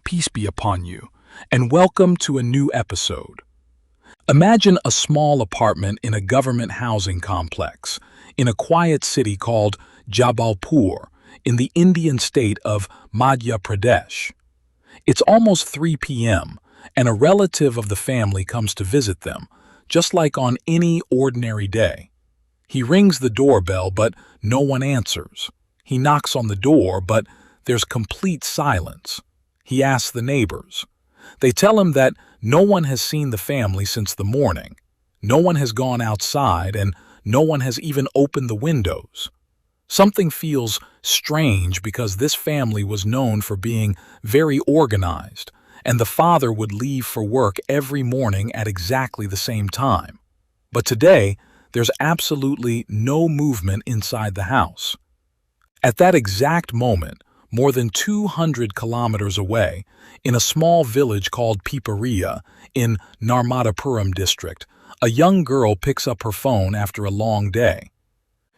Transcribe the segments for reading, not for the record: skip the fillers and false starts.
peace be upon you, and welcome to a new episode. Imagine a small apartment in a government housing complex in a quiet city called Jabalpur in the Indian state of Madhya Pradesh. It's almost 3 p.m., and a relative of the family comes to visit them, just like on any ordinary day. He rings the doorbell, but no one answers. He knocks on the door, but there's complete silence. He asks the neighbors. They tell him that no one has seen the family since the morning. No one has gone outside, and no one has even opened the windows. Something feels strange because this family was known for being very organized, and the father would leave for work every morning at exactly the same time. But today, there's absolutely no movement inside the house. At that exact moment, more than 200 kilometers away, in a small village called Piparia in Narmadapuram district, a young girl picks up her phone after a long day.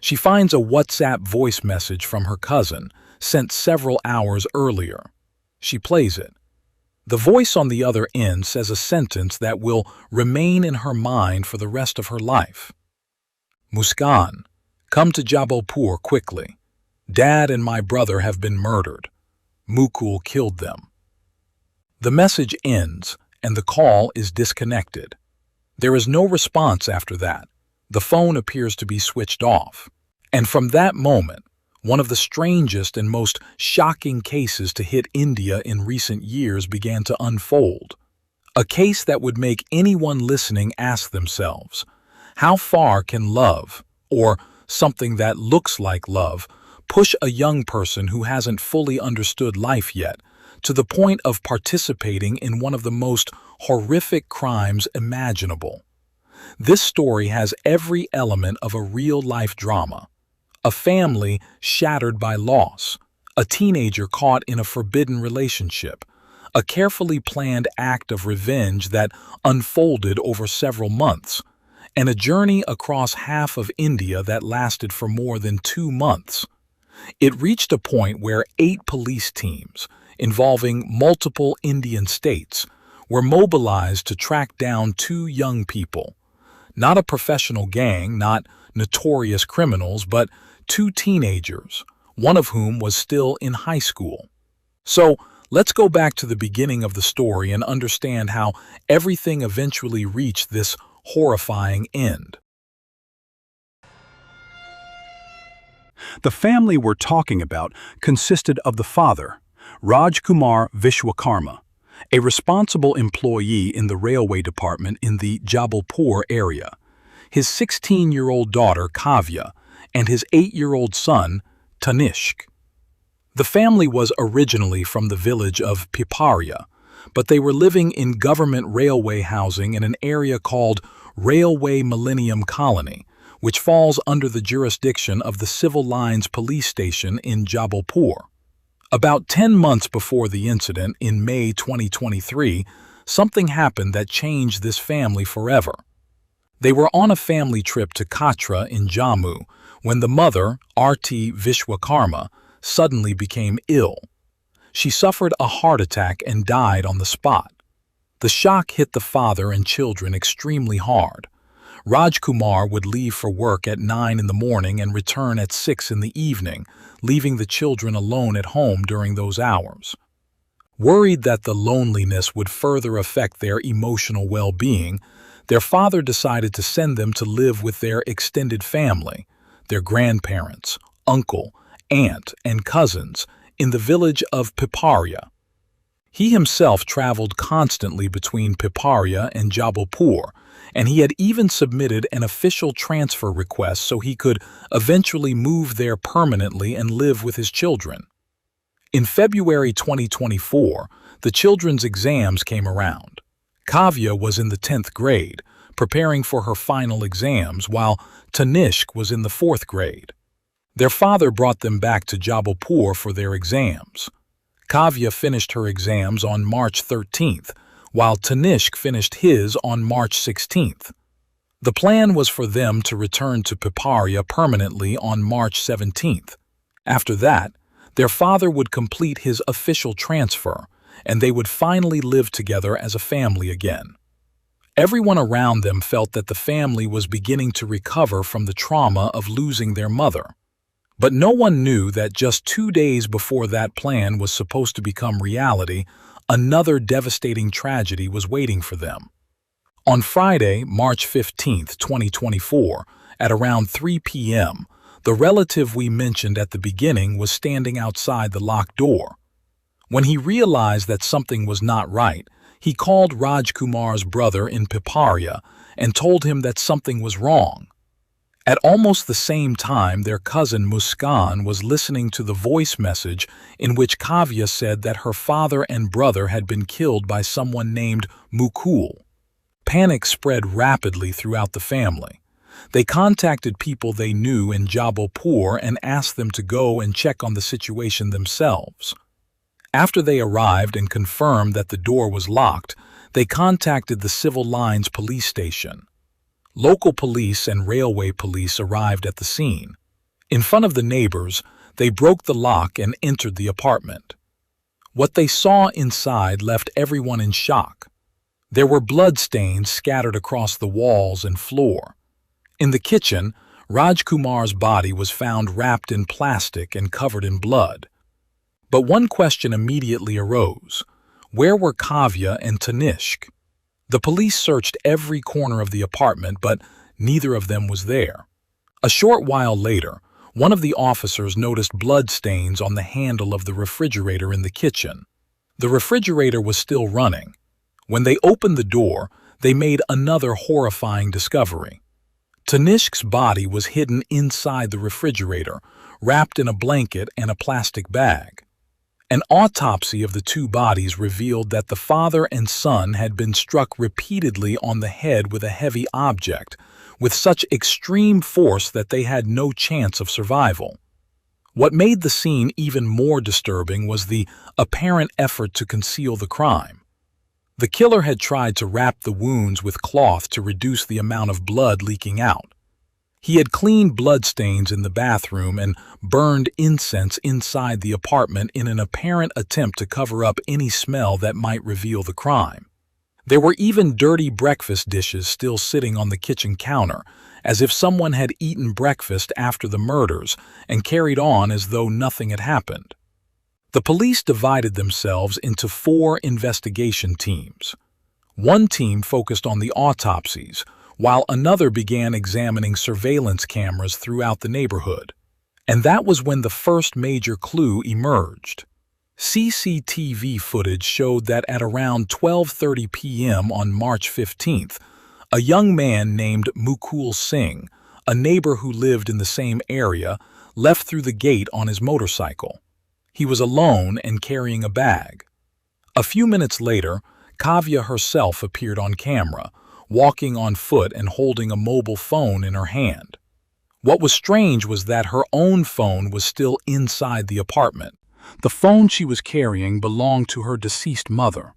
She finds a WhatsApp voice message from her cousin, sent several hours earlier. She plays it. The voice on the other end says a sentence that will remain in her mind for the rest of her life. Muskan, come to Jabalpur quickly. Dad and my brother have been murdered. Mukul killed them. The message ends, and the call is disconnected. There is no response after that. The phone appears to be switched off. And from that moment, one of the strangest and most shocking cases to hit India in recent years began to unfold. A case that would make anyone listening ask themselves, how far can love, or something that looks like love, push a young person who hasn't fully understood life yet to the point of participating in one of the most horrific crimes imaginable? This story has every element of a real-life drama. A family shattered by loss, a teenager caught in a forbidden relationship, a carefully planned act of revenge that unfolded over several months, and a journey across half of India that lasted for more than 2 months. It reached a point where 8 police teams, involving multiple Indian states, were mobilized to track down 2 young people. Not a professional gang, not notorious criminals, but 2 teenagers, one of whom was still in high school. So, let's go back to the beginning of the story and understand how everything eventually reached this horrifying end. The family we're talking about consisted of the father, Rajkumar Vishwakarma, a responsible employee in the railway department in the Jabalpur area, his 16-year-old daughter Kavya, and his 8-year-old son Tanishq. The family was originally from the village of Piparia, but they were living in government railway housing in an area called Railway Millennium Colony, which falls under the jurisdiction of the Civil Lines Police Station in Jabalpur. About 10 months before the incident, in May 2023, something happened that changed this family forever. They were on a family trip to Katra in Jammu when the mother, R.T. Vishwakarma, suddenly became ill. She suffered a heart attack and died on the spot. The shock hit the father and children extremely hard. Rajkumar would leave for work at 9 in the morning and return at 6 in the evening, leaving the children alone at home during those hours. Worried that the loneliness would further affect their emotional well-being, their father decided to send them to live with their extended family, their grandparents, uncle, aunt, and cousins, in the village of Piparia. He himself traveled constantly between Piparia and Jabalpur, and he had even submitted an official transfer request so he could eventually move there permanently and live with his children. In February 2024, the children's exams came around. Kavya was in the 10th grade, preparing for her final exams, while Tanishq was in the 4th grade. Their father brought them back to Jabalpur for their exams. Kavya finished her exams on March 13th, while Tanishq finished his on March 16th. The plan was for them to return to Piparia permanently on March 17th. After that, their father would complete his official transfer, and they would finally live together as a family again. Everyone around them felt that the family was beginning to recover from the trauma of losing their mother. But no one knew that just 2 days before that plan was supposed to become reality, another devastating tragedy was waiting for them. On Friday, March 15, 2024, at around 3 p.m., the relative we mentioned at the beginning was standing outside the locked door. When he realized that something was not right, he called Raj Kumar's brother in Piparia and told him that something was wrong. At almost the same time, their cousin Muskan was listening to the voice message in which Kavya said that her father and brother had been killed by someone named Mukul. Panic spread rapidly throughout the family. They contacted people they knew in Jabalpur and asked them to go and check on the situation themselves. After they arrived and confirmed that the door was locked, they contacted the Civil Lines police station. Local police and railway police arrived at the scene. In front of the neighbors, they broke the lock and entered the apartment. What they saw inside left everyone in shock. There were bloodstains scattered across the walls and floor. In the kitchen, Raj Kumar's body was found wrapped in plastic and covered in blood. But one question immediately arose. Where were Kavya and Tanishq? The police searched every corner of the apartment, but neither of them was there. A short while later, one of the officers noticed bloodstains on the handle of the refrigerator in the kitchen. The refrigerator was still running. When they opened the door, they made another horrifying discovery. Tanishq's body was hidden inside the refrigerator, wrapped in a blanket and a plastic bag. An autopsy of the two bodies revealed that the father and son had been struck repeatedly on the head with a heavy object, with such extreme force that they had no chance of survival. What made the scene even more disturbing was the apparent effort to conceal the crime. The killer had tried to wrap the wounds with cloth to reduce the amount of blood leaking out. He had cleaned bloodstains in the bathroom and burned incense inside the apartment in an apparent attempt to cover up any smell that might reveal the crime. There were even dirty breakfast dishes still sitting on the kitchen counter, as if someone had eaten breakfast after the murders and carried on as though nothing had happened. The police divided themselves into 4 investigation teams. One team focused on the autopsies, while another began examining surveillance cameras throughout the neighborhood. And that was when the first major clue emerged. CCTV footage showed that at around 12:30 p.m. on March 15th, a young man named Mukul Singh, a neighbor who lived in the same area, left through the gate on his motorcycle. He was alone and carrying a bag. A few minutes later, Kavya herself appeared on camera, walking on foot and holding a mobile phone in her hand. What was strange was that her own phone was still inside the apartment. The phone she was carrying belonged to her deceased mother.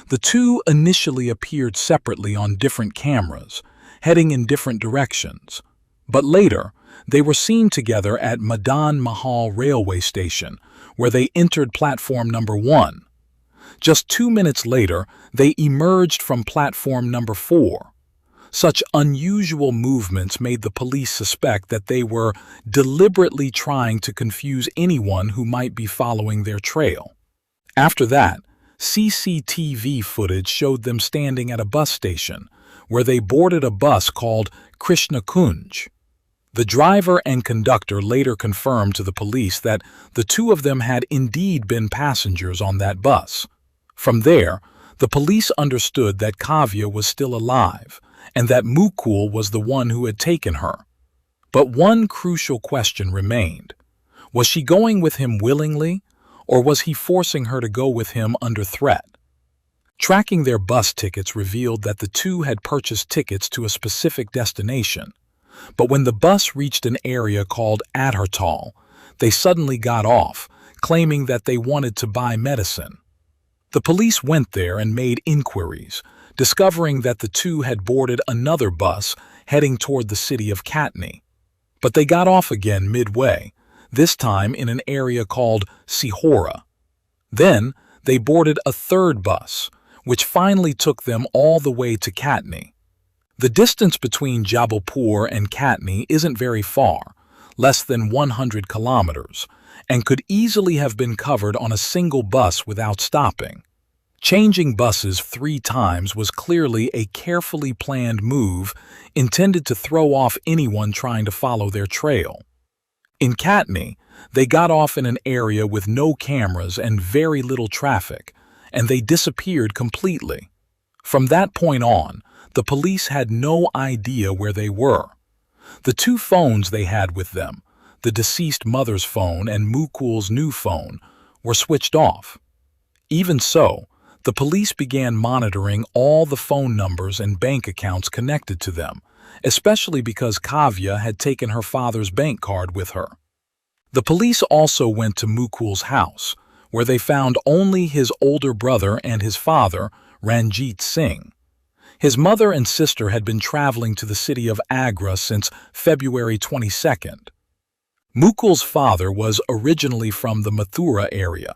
The two initially appeared separately on different cameras, heading in different directions. But later, they were seen together at Madan Mahal railway station, where they entered platform number 1. Just 2 minutes later, they emerged from platform number 4. Such unusual movements made the police suspect that they were deliberately trying to confuse anyone who might be following their trail. After that, CCTV footage showed them standing at a bus station, where they boarded a bus called Krishna Kunj. The driver and conductor later confirmed to the police that the two of them had indeed been passengers on that bus. From there, the police understood that Kavya was still alive and that Mukul was the one who had taken her. But one crucial question remained. Was she going with him willingly, or was he forcing her to go with him under threat? Tracking their bus tickets revealed that the two had purchased tickets to a specific destination. But when the bus reached an area called Adhartal, they suddenly got off, claiming that they wanted to buy medicine. The police went there and made inquiries, discovering that the two had boarded another bus heading toward the city of Katni. But they got off again midway, this time in an area called Sihora. Then, they boarded a third bus, which finally took them all the way to Katni. The distance between Jabalpur and Katni isn't very far, less than 100 kilometers, and could easily have been covered on a single bus without stopping. Changing buses 3 times was clearly a carefully planned move intended to throw off anyone trying to follow their trail. In Katni, they got off in an area with no cameras and very little traffic, and they disappeared completely. From that point on, the police had no idea where they were. The 2 phones they had with them, the deceased mother's phone and Mukul's new phone, were switched off. Even so, the police began monitoring all the phone numbers and bank accounts connected to them, especially because Kavya had taken her father's bank card with her. The police also went to Mukul's house, where they found only his older brother and his father, Ranjit Singh. His mother and sister had been traveling to the city of Agra since February 22nd. Mukul's father was originally from the Mathura area.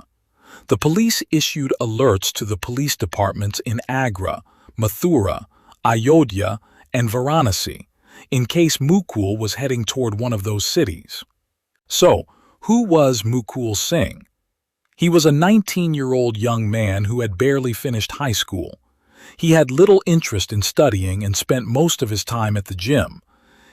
The police issued alerts to the police departments in Agra, Mathura, Ayodhya, and Varanasi, in case Mukul was heading toward one of those cities. So, who was Mukul Singh? He was a 19-year-old young man who had barely finished high school. He had little interest in studying and spent most of his time at the gym.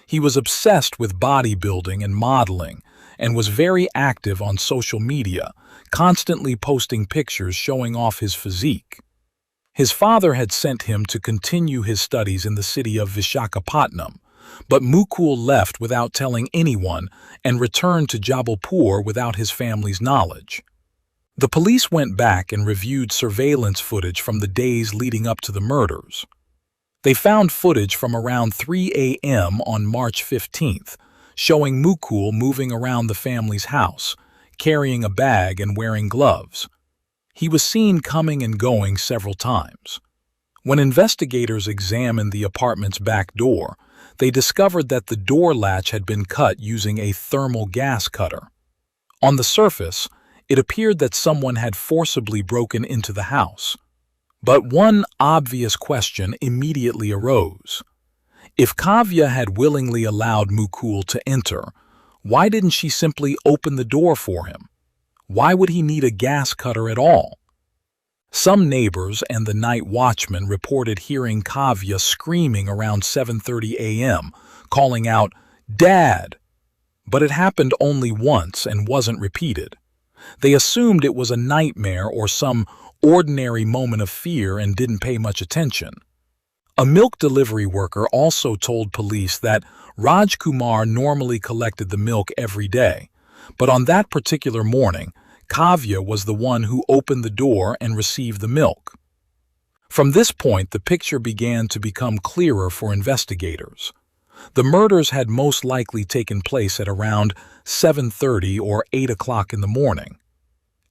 He was obsessed with bodybuilding and modeling and was very active on social media, constantly posting pictures showing off his physique. His father had sent him to continue his studies in the city of Vishakhapatnam, but Mukul left without telling anyone and returned to Jabalpur without his family's knowledge. The police went back and reviewed surveillance footage from the days leading up to the murders. They found footage from around 3 a.m. on March 15th, showing Mukul moving around the family's house, carrying a bag and wearing gloves. He was seen coming and going several times. When investigators examined the apartment's back door, they discovered that the door latch had been cut using a thermal gas cutter. On the surface, it appeared that someone had forcibly broken into the house. But one obvious question immediately arose. If Kavya had willingly allowed Mukul to enter, why didn't she simply open the door for him? Why would he need a gas cutter at all? Some neighbors and the night watchman reported hearing Kavya screaming around 7:30 a.m., calling out, "Dad!" But it happened only once and wasn't repeated. They assumed it was a nightmare or some ordinary moment of fear and didn't pay much attention. A milk delivery worker also told police that Raj Kumar normally collected the milk every day, but on that particular morning, Kavya was the one who opened the door and received the milk. From this point, the picture began to become clearer for investigators. The murders had most likely taken place at around 7:30 or 8 o'clock in the morning.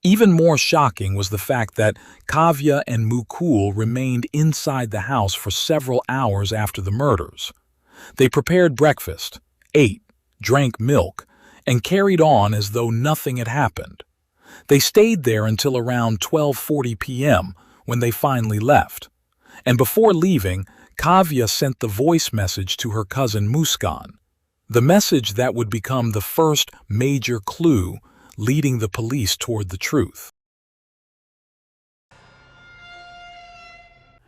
Even more shocking was the fact that Kavya and Mukul remained inside the house for several hours after the murders. They prepared breakfast, ate, drank milk, and carried on as though nothing had happened. They stayed there until around 12:40 p.m. when they finally left. And before leaving, Kavya sent the voice message to her cousin Muskan, the message that would become the first major clue leading the police toward the truth.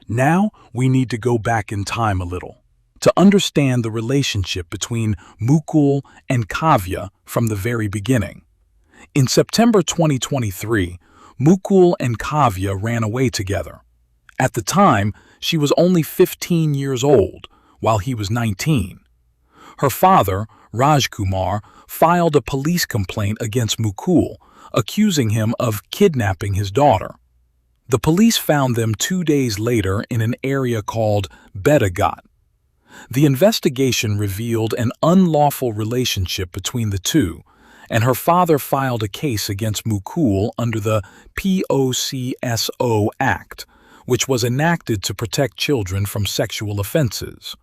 Now we need to go back in time a little to understand the relationship between Mukul and Kavya from the very beginning. In September 2023, Mukul and Kavya ran away together. At the time, she was only 15 years old, while he was 19. Her father, Raj Kumar, filed a police complaint against Mukul, accusing him of kidnapping his daughter. The police found them 2 days later in an area called Bedagat. The investigation revealed an unlawful relationship between the two, and her father filed a case against Mukul under the POCSO Act, which was enacted to protect children from sexual offenses.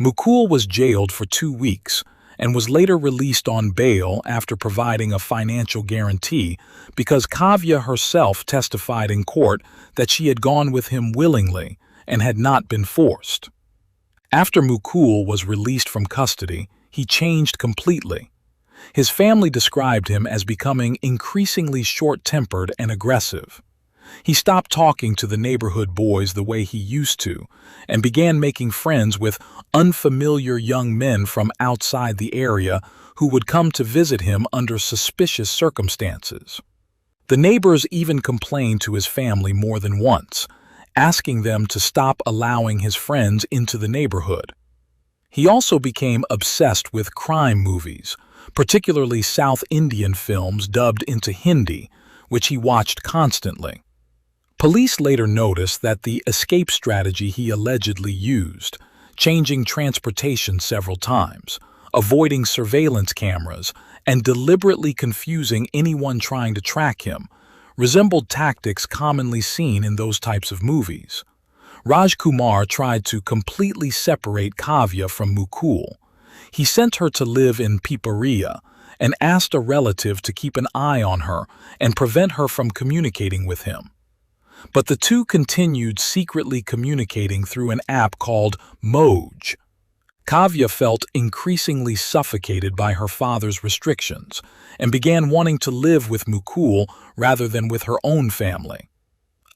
Mukul was jailed for 2 weeks, and was later released on bail after providing a financial guarantee because Kavya herself testified in court that she had gone with him willingly and had not been forced. After Mukul was released from custody, he changed completely. His family described him as becoming increasingly short-tempered and aggressive. He stopped talking to the neighborhood boys the way he used to and began making friends with unfamiliar young men from outside the area who would come to visit him under suspicious circumstances. The neighbors even complained to his family more than once, asking them to stop allowing his friends into the neighborhood. He also became obsessed with crime movies, particularly South Indian films dubbed into Hindi, which he watched constantly. Police later noticed that the escape strategy he allegedly used, changing transportation several times, avoiding surveillance cameras, and deliberately confusing anyone trying to track him, resembled tactics commonly seen in those types of movies. Raj Kumar tried to completely separate Kavya from Mukul. He sent her to live in Piparia and asked a relative to keep an eye on her and prevent her from communicating with him. But the two continued secretly communicating through an app called Moj. Kavya felt increasingly suffocated by her father's restrictions and began wanting to live with Mukul rather than with her own family.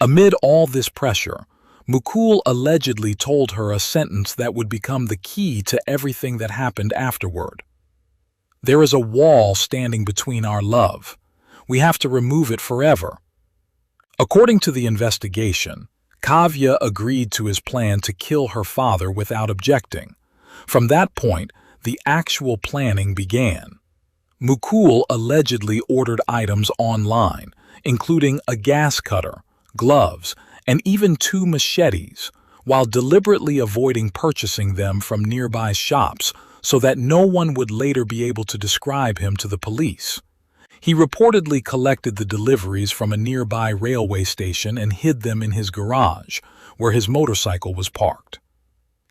Amid all this pressure, Mukul allegedly told her a sentence that would become the key to everything that happened afterward. "There is a wall standing between our love. We have to remove it forever." According to the investigation, Kavya agreed to his plan to kill her father without objecting. From that point, the actual planning began. Mukul allegedly ordered items online, including a gas cutter, gloves, and even 2 machetes, while deliberately avoiding purchasing them from nearby shops so that no one would later be able to describe him to the police. He reportedly collected the deliveries from a nearby railway station and hid them in his garage, where his motorcycle was parked.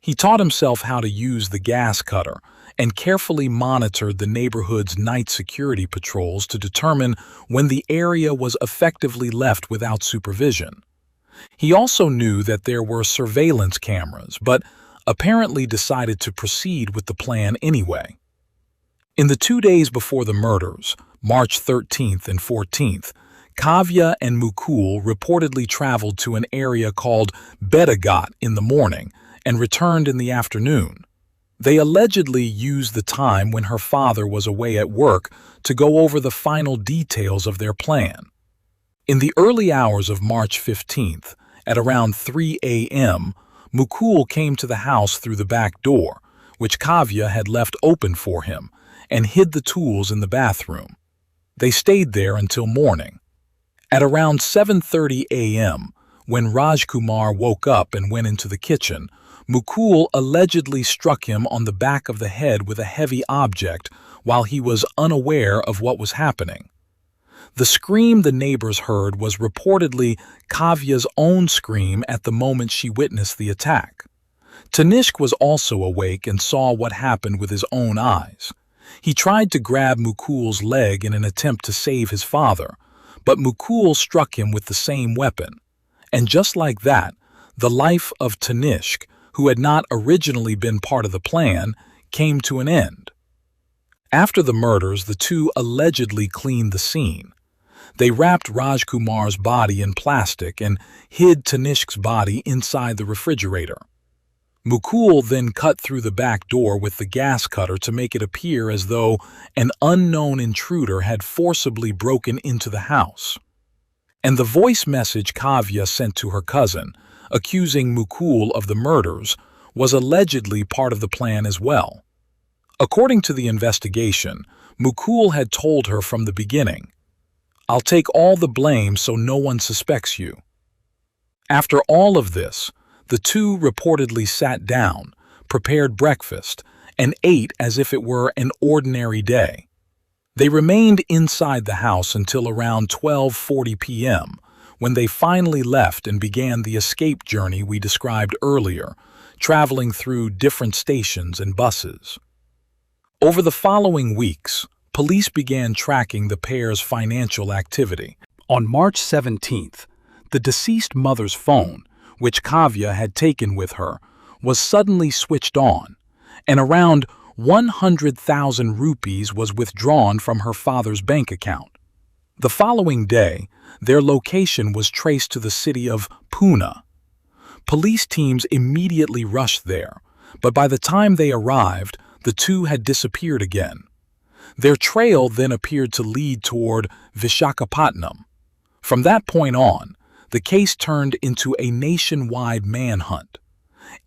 He taught himself how to use the gas cutter and carefully monitored the neighborhood's night security patrols to determine when the area was effectively left without supervision. He also knew that there were surveillance cameras, but apparently decided to proceed with the plan anyway. In the 2 days before the murders, March 13th and 14th, Kavya and Mukul reportedly traveled to an area called Bedagat in the morning and returned in the afternoon. They allegedly used the time when her father was away at work to go over the final details of their plan. In the early hours of March 15th, at around 3 a.m., Mukul came to the house through the back door, which Kavya had left open for him, and hid the tools in the bathroom. They stayed there until morning. At around 7:30 a.m., when Raj Kumar woke up and went into the kitchen, Mukul allegedly struck him on the back of the head with a heavy object while he was unaware of what was happening. The scream the neighbors heard was reportedly Kavya's own scream at the moment she witnessed the attack. Tanishq was also awake and saw what happened with his own eyes. He tried to grab Mukul's leg in an attempt to save his father, but Mukul struck him with the same weapon. And just like that, the life of Tanishq, who had not originally been part of the plan, came to an end. After the murders, the two allegedly cleaned the scene. They wrapped Raj Kumar's body in plastic and hid Tanishq's body inside the refrigerator. Mukul then cut through the back door with the gas cutter to make it appear as though an unknown intruder had forcibly broken into the house. And the voice message Kavya sent to her cousin, accusing Mukul of the murders, was allegedly part of the plan as well. According to the investigation, Mukul had told her from the beginning, "I'll take all the blame so no one suspects you." After all of this, the two reportedly sat down, prepared breakfast, and ate as if it were an ordinary day. They remained inside the house until around 12:40 p.m., when they finally left and began the escape journey we described earlier, traveling through different stations and buses. Over the following weeks, police began tracking the pair's financial activity. On March 17th, the deceased mother's phone, which Kavya had taken with her, was suddenly switched on, and around 100,000 rupees was withdrawn from her father's bank account. The following day, their location was traced to the city of Pune. Police teams immediately rushed there, but by the time they arrived, the two had disappeared again. Their trail then appeared to lead toward Visakhapatnam. From that point on, the case turned into a nationwide manhunt.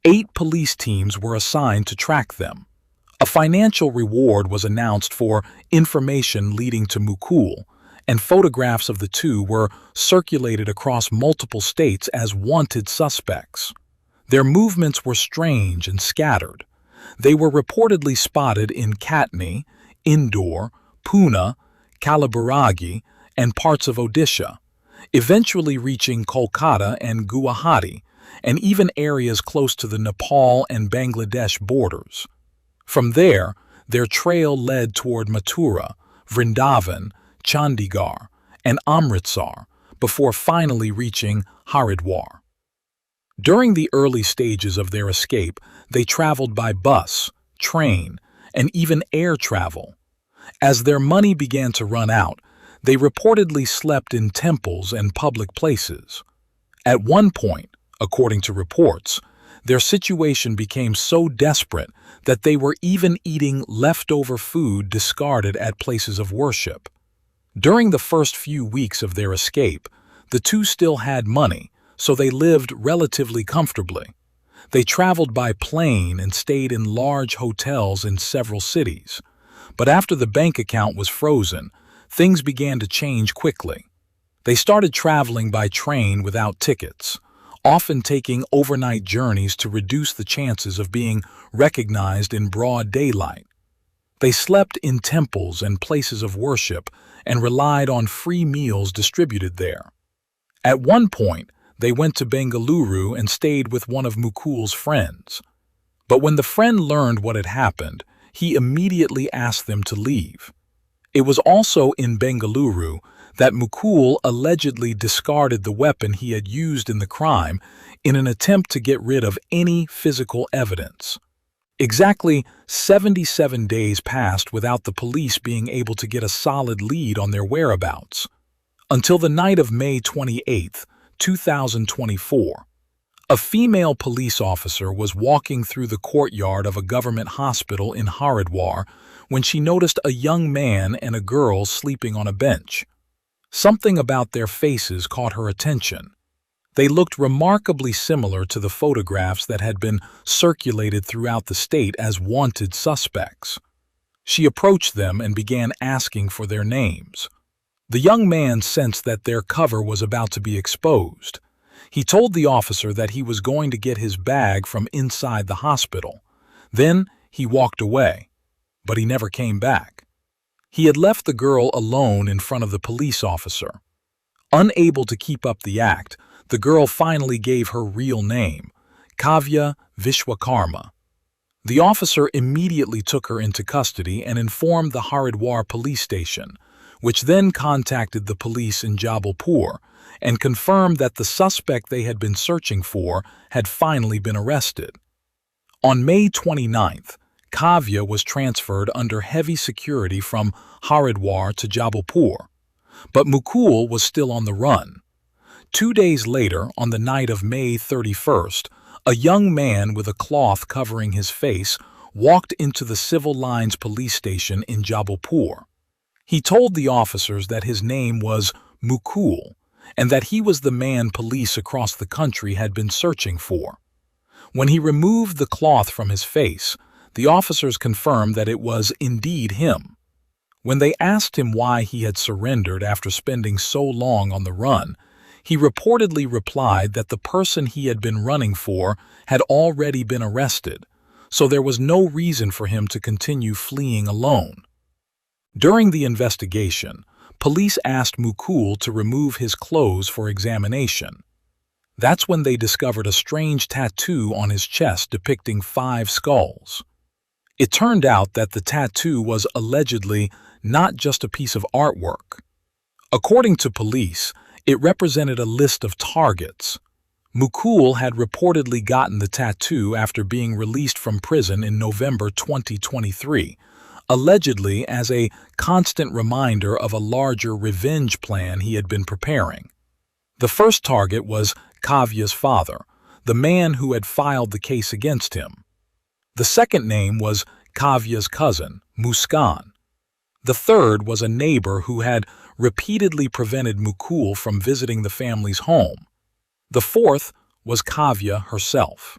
8 police teams were assigned to track them. A financial reward was announced for information leading to Mukul, and photographs of the two were circulated across multiple states as wanted suspects. Their movements were strange and scattered. They were reportedly spotted in Katni, Indore, Pune, Kalaburagi, and parts of Odisha, eventually reaching Kolkata and Guwahati, and even areas close to the Nepal and Bangladesh borders. From there, their trail led toward Mathura, Vrindavan, Chandigarh, and Amritsar, before finally reaching Haridwar. During the early stages of their escape, they traveled by bus, train, and even air travel. As their money began to run out, they reportedly slept in temples and public places. At one point, according to reports, their situation became so desperate that they were even eating leftover food discarded at places of worship. During the first few weeks of their escape, the two still had money, so they lived relatively comfortably. They traveled by plane and stayed in large hotels in several cities. But after the bank account was frozen, things began to change quickly. They started traveling by train without tickets, often taking overnight journeys to reduce the chances of being recognized in broad daylight. They slept in temples and places of worship and relied on free meals distributed there. At one point, they went to Bengaluru and stayed with one of Mukul's friends. But when the friend learned what had happened, he immediately asked them to leave. It was also in Bengaluru that Mukul allegedly discarded the weapon he had used in the crime in an attempt to get rid of any physical evidence. Exactly 77 days passed without the police being able to get a solid lead on their whereabouts. Until the night of May 28, 2024. A female police officer was walking through the courtyard of a government hospital in Haridwar when she noticed a young man and a girl sleeping on a bench. Something about their faces caught her attention. They looked remarkably similar to the photographs that had been circulated throughout the state as wanted suspects. She approached them and began asking for their names. The young man sensed that their cover was about to be exposed. He told the officer that he was going to get his bag from inside the hospital. Then he walked away, but he never came back. He had left the girl alone in front of the police officer. Unable to keep up the act, the girl finally gave her real name, Kavya Vishwakarma. The officer immediately took her into custody and informed the Haridwar police station, which then contacted the police in Jabalpur and confirmed that the suspect they had been searching for had finally been arrested. On May 29th, Kavya was transferred under heavy security from Haridwar to Jabalpur, but Mukul was still on the run. 2 days later, on the night of May 31st, a young man with a cloth covering his face walked into the Civil Lines police station in Jabalpur. He told the officers that his name was Mukul and that he was the man police across the country had been searching for. When he removed the cloth from his face, the officers confirmed that it was indeed him. When they asked him why he had surrendered after spending so long on the run, he reportedly replied that the person he had been running for had already been arrested, so there was no reason for him to continue fleeing alone. During the investigation, police asked Mukul to remove his clothes for examination. That's when they discovered a strange tattoo on his chest depicting 5 skulls. It turned out that the tattoo was allegedly not just a piece of artwork. According to police, it represented a list of targets. Mukul had reportedly gotten the tattoo after being released from prison in November 2023, allegedly as a constant reminder of a larger revenge plan he had been preparing. The first target was Kavya's father, the man who had filed the case against him. The second name was Kavya's cousin, Muskan. The third was a neighbor who had repeatedly prevented Mukul from visiting the family's home. The fourth was Kavya herself.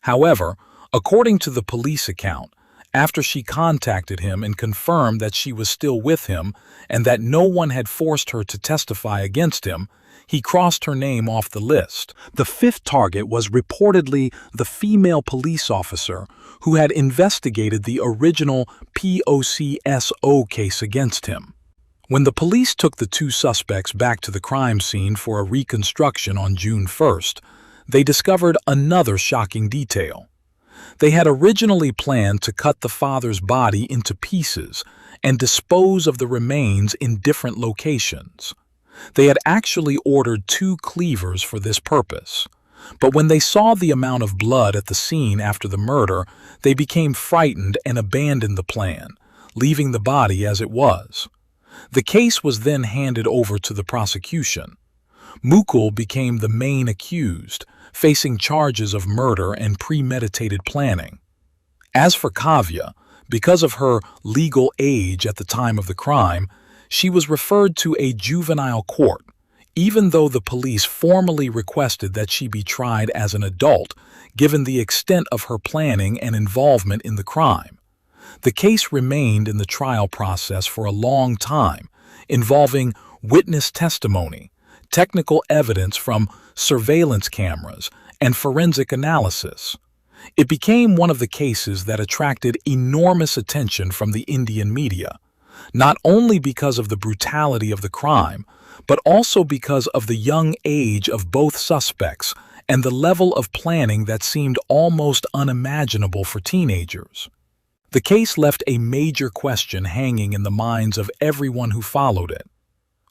However, according to the police account, after she contacted him and confirmed that she was still with him and that no one had forced her to testify against him, he crossed her name off the list. The fifth target was reportedly the female police officer who had investigated the original POCSO case against him. When the police took the two suspects back to the crime scene for a reconstruction on June 1st, they discovered another shocking detail. They had originally planned to cut the father's body into pieces and dispose of the remains in different locations. They had actually ordered 2 cleavers for this purpose. But when they saw the amount of blood at the scene after the murder, they became frightened and abandoned the plan, leaving the body as it was. The case was then handed over to the prosecution. Mukul became the main accused, facing charges of murder and premeditated planning. As for Kavya, because of her legal age at the time of the crime, she was referred to a juvenile court, even though the police formally requested that she be tried as an adult, given the extent of her planning and involvement in the crime. The case remained in the trial process for a long time, involving witness testimony, technical evidence from surveillance cameras, and forensic analysis. It became one of the cases that attracted enormous attention from the Indian media, not only because of the brutality of the crime, but also because of the young age of both suspects and the level of planning that seemed almost unimaginable for teenagers. The case left a major question hanging in the minds of everyone who followed it.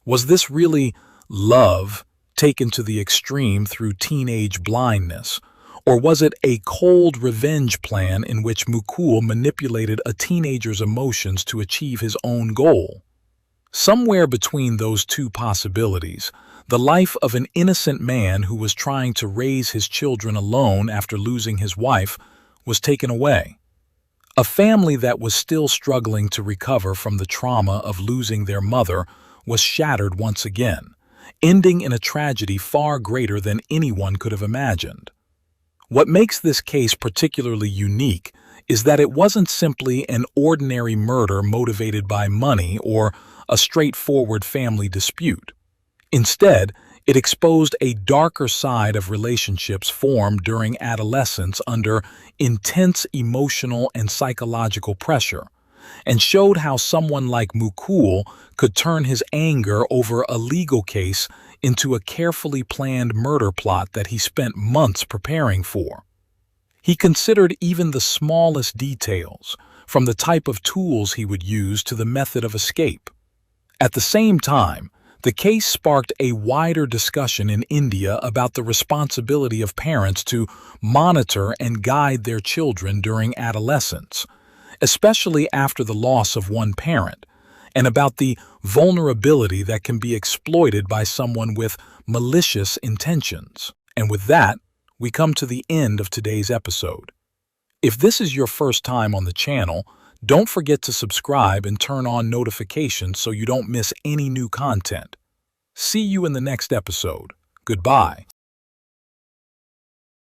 Was this really love taken to the extreme through teenage blindness, or was it a cold revenge plan in which Mukul manipulated a teenager's emotions to achieve his own goal? Somewhere between those two possibilities, the life of an innocent man who was trying to raise his children alone after losing his wife was taken away. A family that was still struggling to recover from the trauma of losing their mother was shattered once again, ending in a tragedy far greater than anyone could have imagined. What makes this case particularly unique is that it wasn't simply an ordinary murder motivated by money or a straightforward family dispute. Instead, it exposed a darker side of relationships formed during adolescence under intense emotional and psychological pressure, and showed how someone like Mukul could turn his anger over a legal case into a carefully planned murder plot that he spent months preparing for. He considered even the smallest details, from the type of tools he would use to the method of escape. At the same time, the case sparked a wider discussion in India about the responsibility of parents to monitor and guide their children during adolescence, especially after the loss of one parent, and about the vulnerability that can be exploited by someone with malicious intentions. And with that, we come to the end of today's episode. If this is your first time on the channel, don't forget to subscribe and turn on notifications so you don't miss any new content. See you in the next episode. Goodbye.